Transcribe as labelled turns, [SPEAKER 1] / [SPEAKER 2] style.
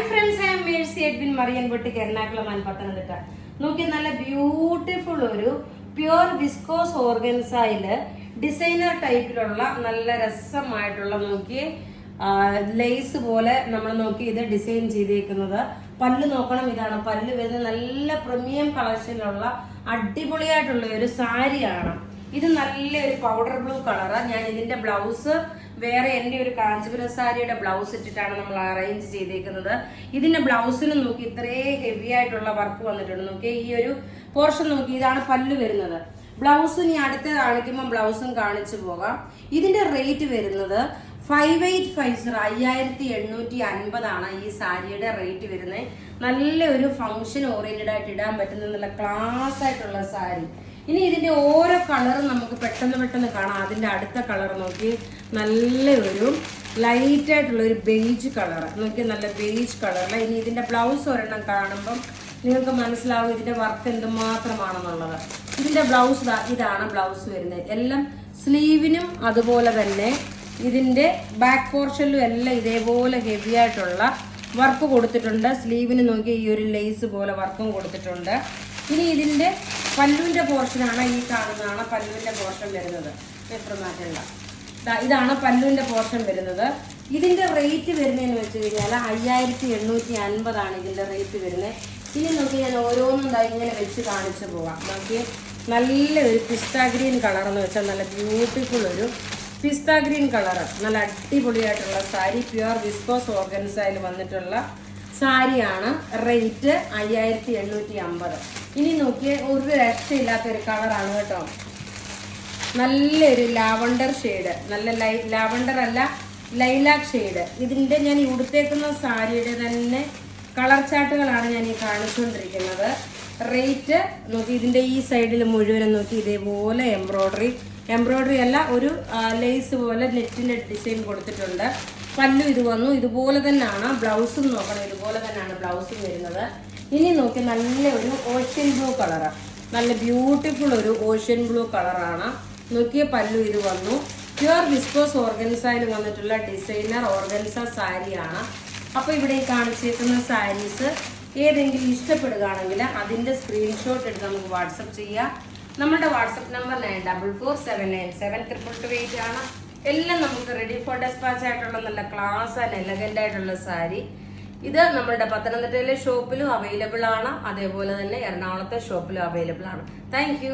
[SPEAKER 1] friends, I am Mercy Edwin Marian Boutique Ernakulam and Pathanamthitta. നോക്കി നല്ല beautiful ഒരു pure viscous ഓർഗൻസയില് designer ടൈപ്പിലുള്ള നല്ല രസമായിട്ടുള്ള നോക്കി ലേസ് പോലെ നമ്മൾ നോക്കി ഇത് ഡിസൈൻ ചെയ്തേക്കുന്നത്. പല്ല് നോക്കണം, ഇതാണ് പല്ല് വരുന്നത്. നല്ല പ്രീമിയം കളക്ഷനിലുള്ള അടിപൊളിയായിട്ടുള്ള ഒരു സാരിയാണ് ഇത്. നല്ലൊരു പൗഡർ ബ്ലൂ കളറ്. ഞാൻ ഇതിന്റെ ബ്ലൗസ് വേറെ എൻ്റെ ഒരു കാഞ്ചീപുരം സാരിയുടെ ബ്ലൗസ് ഇട്ടിട്ടാണ് നമ്മൾ അറേഞ്ച് ചെയ്തേക്കുന്നത്. ഇതിന്റെ ബ്ലൗസിന് നോക്കി ഇത്രയും ഹെവി ആയിട്ടുള്ള വർക്ക് വന്നിട്ടുണ്ട്. നോക്കി ഈ ഒരു പോർഷൻ നോക്കി, ഇതാണ് പല്ല് വരുന്നത്. ബ്ലൗസ് ഇനി അടുത്ത് കാണിക്കുമ്പോൾ ബ്ലൗസും കാണിച്ചു പോകാം. ഇതിന്റെ റേറ്റ് വരുന്നത് 5850 5850 ഈ സാരിയുടെ റേറ്റ് വരുന്നത്. നല്ലൊരു ഫംഗ്ഷൻ ഓറിയന്റഡ് ആയിട്ട് ഇടാൻ പറ്റുന്ന നല്ല ക്ലാസ് ആയിട്ടുള്ള സാരി. ഇനി ഇതിന്റെ ഓരോ കളറും നമുക്ക് പെട്ടെന്ന് കാണാം. അതിന്റെ അടുത്ത കളർ നോക്കി, നല്ലൊരു ലൈറ്റ് ആയിട്ടുള്ള ഒരു ബേജ് കളർ നോക്കി, നല്ല ബേജ് കളറിൽ. ഇനി ഇതിന്റെ ബ്ലൗസ് ഒരെണ്ണം കാണുമ്പം നിങ്ങൾക്ക് മനസ്സിലാവും ഇതിന്റെ വർക്ക് എന്തുമാത്രമാണെന്നുള്ളത്. ഇതിന്റെ ബ്ലൗസ് ഇതാണ് ബ്ലൗസ് വരുന്നത്. എല്ലാം സ്ലീവിനും അതുപോലെ തന്നെ ഇതിന്റെ ബാക്ക് പോർഷനിലും എല്ലാം ഇതേപോലെ ഹെവി ആയിട്ടുള്ള വർക്ക് കൊടുത്തിട്ടുണ്ട്. സ്ലീവിന് നോക്കി ഈ ഒരു ലേസ് പോലെ വർക്കും കൊടുത്തിട്ടുണ്ട്. ഇനി ഇതിന്റെ പല്ലുവിന്റെ പോർഷനാണ് ഈ കാണുന്നതാണ് പല്ലുവിന്റെ പോർഷൻ വരുന്നത്. എത്ര മാറ്റമില്ല, ഇതാണ് പല്ലുവിന്റെ പോർഷൻ വരുന്നത്. ഇതിന്റെ റേറ്റ് വരുന്നതെന്ന് വെച്ച് കഴിഞ്ഞാൽ 5850 ഇതിന്റെ റേറ്റ് വരുന്നത്. ഇനി നോക്കി ഞാൻ ഓരോന്നും ഇങ്ങനെ വെച്ച് കാണിച്ചു പോവാം. നോക്കി നല്ലൊരു പിസ്ത ഗ്രീൻ കളർ എന്ന് വെച്ചാൽ നല്ല ബ്യൂട്ടിഫുൾ ഒരു പിസ്ത ഗ്രീൻ കളർ, നല്ല അടിപൊളിയായിട്ടുള്ള സാരി. പ്യുവർ വിസ്കോസ് ഓർഗൻസയിൽ വന്നിട്ടുള്ള സാരിയാണ്. റേറ്റ് 5850. ഇനി നോക്കിയ ഒരു രക്ഷയില്ലാത്തൊരു കളറാണ് കേട്ടോ. നല്ലൊരു ലാവണ്ടർ ഷെയ്ഡ്, നല്ല ലാവണ്ടർ അല്ല ലൈലാക്ക് ഷെയ്ഡ്. ഇതിന്റെ ഞാൻ ഉടുത്തേക്കുന്ന സാരിയുടെ തന്നെ കളർ ചാർട്ടുകളാണ് ഞാൻ ഈ കാണിച്ചുകൊണ്ടിരിക്കുന്നത്. റേറ്റ് നോക്കി, ഇതിന്റെ ഈ സൈഡിൽ മുഴുവനും നോക്കി ഇതേപോലെ എംബ്രോയിഡറി അല്ല, ഒരു ലേസ് പോലെ നെറ്റിന്റെ ഡിസൈൻ കൊടുത്തിട്ടുണ്ട്. പല്ലു ഇത് വന്നു, ഇതുപോലെ തന്നെയാണ് ബ്ലൗസും. നോക്കണം, ഇതുപോലെ തന്നെയാണ് ബ്ലൗസും വരുന്നത്. ഇനി നോക്കി നല്ല ഒരു ഓഷ്യൻ ബ്ലൂ കളറ്, നല്ല ബ്യൂട്ടിഫുൾ ഒരു ഓഷ്യൻ ബ്ലൂ കളറാണ്. നോക്കിയ പല്ലു ഇത് വന്നു. പ്യുവർ വിസ്കോസ് ഓർഗൻസയിൽ വന്നിട്ടുള്ള ഡിസൈനർ ഓർഗൻസ സാരിയാണ്. അപ്പോൾ ഇവിടെ ഈ കാണിച്ചേക്കുന്ന സാരീസ് ഏതെങ്കിലും ഇഷ്ടപ്പെടുകയാണെങ്കിൽ അതിന്റെ സ്ക്രീൻഷോട്ട് എടുത്ത് നമുക്ക് വാട്സപ്പ് ചെയ്യാം. നമ്മുടെ വാട്സപ്പ് നമ്പർ 9447972228 ആണ്. എല്ലാം നമുക്ക് റെഡി ഫോർ ഡെസ്പാച്ച് ആയിട്ടുള്ള നല്ല ക്ലാസ് ആൻഡ് എലഗന്റ് ആയിട്ടുള്ള സാരി. ഇത് നമ്മുടെ പത്തനംതിട്ടയിലെ ഷോപ്പിലും അവൈലബിൾ ആണ്, അതേപോലെ തന്നെ എറണാകുളത്തെ ഷോപ്പിലും അവൈലബിൾ ആണ്. താങ്ക്